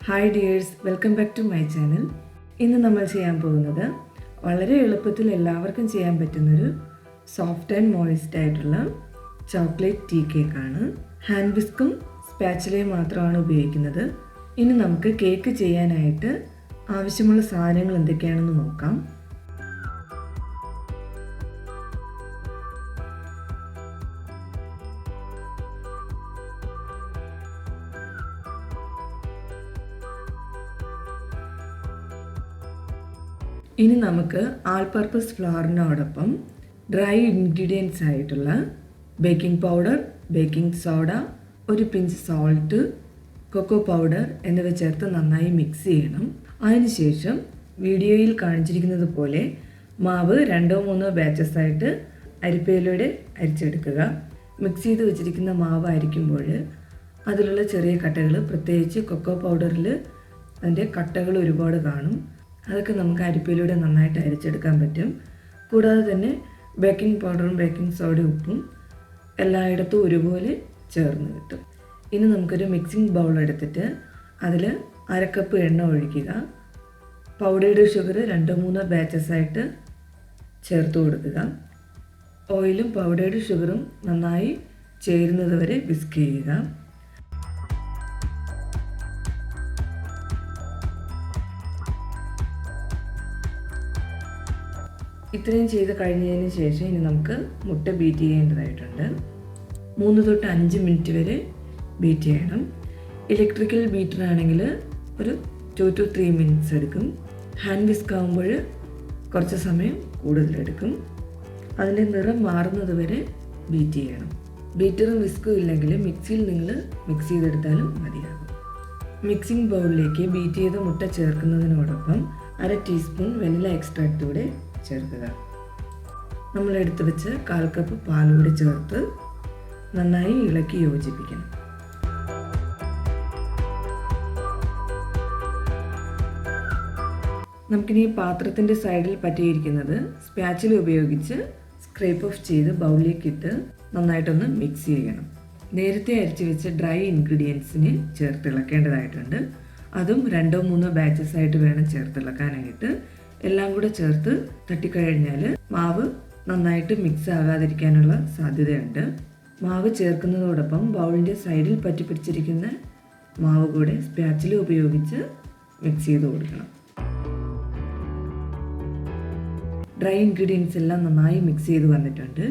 Hi dears, welcome back to my channel. ഇന്ന് നമ്മൾ ചെയ്യാൻ പോകുന്നത് വളരെ എളുപ്പത്തിൽ എല്ലാവർക്കും ചെയ്യാൻ പറ്റുന്നൊരു സോഫ്റ്റ് ആൻഡ് മോയിസ്റ്റ് ആയിട്ടുള്ള ചോക്ലേറ്റ് ടീ കേക്കാണ്. ഹാൻഡ് വിസ്കും സ്പാച്ചുലയും മാത്രമാണ് ഉപയോഗിക്കുന്നത്. ഇനി നമുക്ക് കേക്ക് ചെയ്യാനായിട്ട് ആവശ്യമുള്ള സാധനങ്ങൾ എന്തൊക്കെയാണെന്ന് നോക്കാം. ഇനി നമുക്ക് ആൾ പർപ്പസ് ഫ്ലവറിനോടൊപ്പം ഡ്രൈ ഇൻഗ്രീഡിയൻസ് ആയിട്ടുള്ള ബേക്കിംഗ് പൗഡർ, ബേക്കിംഗ് സോഡ, ഒരു പിഞ്ച് സോൾട്ട്, കൊക്കോ പൗഡർ എന്നിവ ചേർത്ത് നന്നായി മിക്സ് ചെയ്യണം. അതിനുശേഷം വീഡിയോയിൽ കാണിച്ചിരിക്കുന്നത് പോലെ മാവ് 2-3 ബാച്ചസ് ആയിട്ട് അരിപ്പയിലൂടെ അരിച്ചെടുക്കുക. മിക്സ് ചെയ്ത് വെച്ചിരിക്കുന്ന മാവ് അരിക്കുമ്പോൾ അതിലുള്ള ചെറിയ കട്ടകൾ, പ്രത്യേകിച്ച് കൊക്കോ പൗഡറിൽ അതിൻ്റെ കട്ടകൾ ഒരുപാട് കാണും. അതൊക്കെ നമുക്ക് അരിപ്പയിലൂടെ നന്നായിട്ട് അരിച്ചെടുക്കാൻ പറ്റും. കൂടാതെ തന്നെ ബേക്കിംഗ് പൗഡറും ബേക്കിംഗ് സോഡയും ഉപ്പും എല്ലായിടത്തും ഒരുപോലെ ചേർന്ന് കിട്ടും. ഇനി നമുക്കൊരു മിക്സിംഗ് ബൗൾ എടുത്തിട്ട് അതിൽ 1/2 കപ്പ് എണ്ണ ഒഴിക്കുക. പൗഡേർഡ് ഷുഗർ 2-3 ബാച്ചസ് ആയിട്ട് ചേർത്ത് കൊടുക്കുക. ഓയിലും പൗഡേർഡ് ഷുഗറും നന്നായി ചേരുന്നത് വരെ വിസ്ക് ചെയ്യുക. ഇത്രയും ചെയ്ത് കഴിഞ്ഞതിന് ശേഷം ഇനി നമുക്ക് മുട്ട ബീറ്റ് ചെയ്യേണ്ടതായിട്ടുണ്ട്. 3-5 മിനിറ്റ് വരെ ബീറ്റ് ചെയ്യണം. ഇലക്ട്രിക്കൽ ബീറ്റർ ആണെങ്കിൽ ഒരു 2-3 മിനിറ്റ്സ് എടുക്കും. ഹാൻഡ് വിസ്ക് ആകുമ്പോൾ കുറച്ച് സമയം കൂടുതലെടുക്കും. അതിൻ്റെ നിറം മാറുന്നത് വരെ ബീറ്റ് ചെയ്യണം. ബീറ്ററും വിസ്കും ഇല്ലെങ്കിൽ മിക്സിയിൽ നിങ്ങൾ മിക്സ് ചെയ്തെടുത്താലും മതിയാകും. മിക്സിംഗ് ബൗളിലേക്ക് ബീറ്റ് ചെയ്ത മുട്ട ചേർക്കുന്നതിനോടൊപ്പം 1/2 ടീസ്പൂൺ വെനില എക്സ്ട്രാക്റ്റ് കൂടെ ചേർക്കുക. നമ്മൾ എടുത്ത് വെച്ച് 1/4 കപ്പ് പാലൂടെ ചേർത്ത് നന്നായി ഇളക്കി യോജിപ്പിക്കണം. നമുക്കിനി പാത്രത്തിൻ്റെ സൈഡിൽ പറ്റിയിരിക്കുന്നത് സ്പാച്ചുല ഉപയോഗിച്ച് സ്ക്രേപ്പ് ഓഫ് ചെയ്ത് ബൗളിലേക്ക് ഇട്ട് നന്നായിട്ടൊന്ന് മിക്സ് ചെയ്യണം. നേരത്തെ അരിച്ചു വെച്ച ഡ്രൈ ഇൻഗ്രീഡിയൻസിന് ചേർത്തിളക്കേണ്ടതായിട്ടുണ്ട്. അതും 2-3 ബാച്ചസ് ആയിട്ട് വേണം ചേർത്തിളക്കാനായിട്ട്. എല്ലാം കൂടെ ചേർത്ത് തട്ടിക്കഴിഞ്ഞാൽ മാവ് നന്നായിട്ട് മിക്സ് ആകാതിരിക്കാനുള്ള സാധ്യതയുണ്ട്. മാവ് ചേർക്കുന്നതോടൊപ്പം ബൗളിൻ്റെ സൈഡിൽ പറ്റിപ്പിടിച്ചിരിക്കുന്ന മാവ് കൂടെ സ്പാച്ചുല ഉപയോഗിച്ച് മിക്സ് ചെയ്ത് കൊടുക്കണം. ഡ്രൈ ഇൻഗ്രീഡിയൻസ് എല്ലാം നന്നായി മിക്സ് ചെയ്ത് വന്നിട്ടുണ്ട്.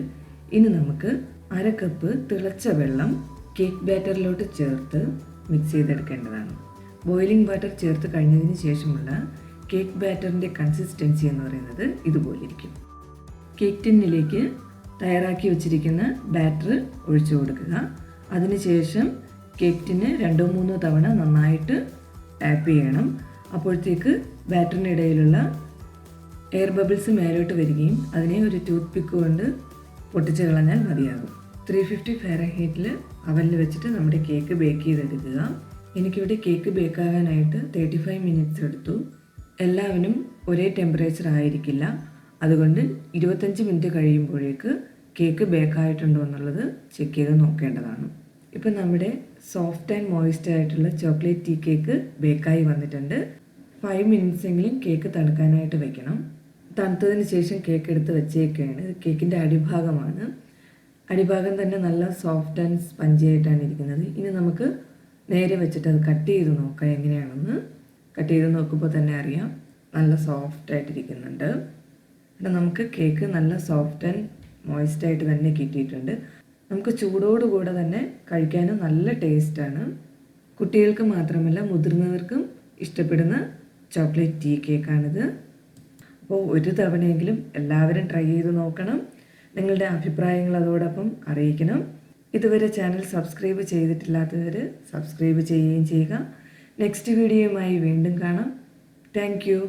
ഇനി നമുക്ക് 1/2 കപ്പ് തിളച്ച വെള്ളം കേക്ക് ബാറ്ററിലോട്ട് ചേർത്ത് മിക്സ് ചെയ്തെടുക്കേണ്ടതാണ്. ബോയിലിംഗ് വാട്ടർ ചേർത്ത് കഴിഞ്ഞതിന് ശേഷമുള്ള കേക്ക് ബാറ്ററിൻ്റെ കൺസിസ്റ്റൻസി എന്ന് പറയുന്നത് ഇതുപോലെ ഇരിക്കും. കേക്ക് ടിന്നിലേക്ക് തയ്യാറാക്കി വെച്ചിരിക്കുന്ന ബാറ്റർ ഒഴിച്ചു കൊടുക്കുക. അതിനുശേഷം കേക്ക് ടിന്ന് 2-3 തവണ നന്നായിട്ട് ടാപ്പ് ചെയ്യണം. അപ്പോഴത്തേക്ക് ബാറ്ററിനിടയിലുള്ള എയർ ബബിൾസ് മേലോട്ട് വരികയും അതിനെ ഒരു ടൂത്ത് പിക്ക് കൊണ്ട് പൊട്ടിച്ച് കളഞ്ഞാൽ മതിയാകും. 350 ഫാരൻഹീറ്റിൽ അവനിൽ വെച്ചിട്ട് നമ്മുടെ കേക്ക് ബേക്ക് ചെയ്തെടുക്കുക. എനിക്കിവിടെ കേക്ക് ബേക്കാകാനായിട്ട് 35 മിനിറ്റ്സ് എടുത്തു. എല്ലാവരും ഒരേ ടെമ്പറേച്ചർ ആയിരിക്കില്ല. അതുകൊണ്ട് 25 മിനിറ്റ് കഴിയുമ്പോഴേക്ക് കേക്ക് ബേക്കായിട്ടുണ്ടോ എന്നുള്ളത് ചെക്ക് ചെയ്ത് നോക്കേണ്ടതാണ്. ഇപ്പം നമ്മുടെ സോഫ്റ്റ് ആൻഡ് മോയിസ്റ്റ് ആയിട്ടുള്ള ചോക്ലേറ്റ് ടീ കേക്ക് ബേക്കായി വന്നിട്ടുണ്ട്. 5 മിനിറ്റ്സ് എങ്കിലും കേക്ക് തണുക്കാനായിട്ട് വെക്കണം. തണുത്തതിന് ശേഷം കേക്ക് എടുത്ത് വെച്ചേക്കുകയാണ്. കേക്കിൻ്റെ അടിഭാഗമാണ്. അടിഭാഗം തന്നെ നല്ല സോഫ്റ്റ് ആൻഡ് സ്പഞ്ചി ആയിട്ടാണ് ഇരിക്കുന്നത്. ഇനി നമുക്ക് നേരെ വെച്ചിട്ട് അത് കട്ട് ചെയ്ത് നോക്കാം എങ്ങനെയാണെന്ന്. കട്ട് ചെയ്ത് നോക്കുമ്പോൾ തന്നെ അറിയാം നല്ല സോഫ്റ്റ് ആയിട്ടിരിക്കുന്നുണ്ട്. പിന്നെ നമുക്ക് കേക്ക് നല്ല സോഫ്റ്റ് ആൻഡ് മോയിസ്റ്റ് ആയിട്ട് തന്നെ കിട്ടിയിട്ടുണ്ട്. നമുക്ക് ചൂടോടുകൂടെ തന്നെ കഴിക്കാനും നല്ല ടേസ്റ്റാണ്. കുട്ടികൾക്ക് മാത്രമല്ല മുതിർന്നവർക്കും ഇഷ്ടപ്പെടുന്ന ചോക്ലേറ്റ് ടീ കേക്കാണിത്. അപ്പോൾ ഒരു തവണയെങ്കിലും എല്ലാവരും ട്രൈ ചെയ്ത് നോക്കണം. നിങ്ങളുടെ അഭിപ്രായങ്ങൾ അതോടൊപ്പം അറിയിക്കണം. ഇതുവരെ ചാനൽ സബ്സ്ക്രൈബ് ചെയ്തിട്ടില്ലാത്തവർ സബ്സ്ക്രൈബ് ചെയ്യുകയും ചെയ്യുക. നെക്സ്റ്റ് വീഡിയോയുമായി വീണ്ടും കാണാം. Thank you.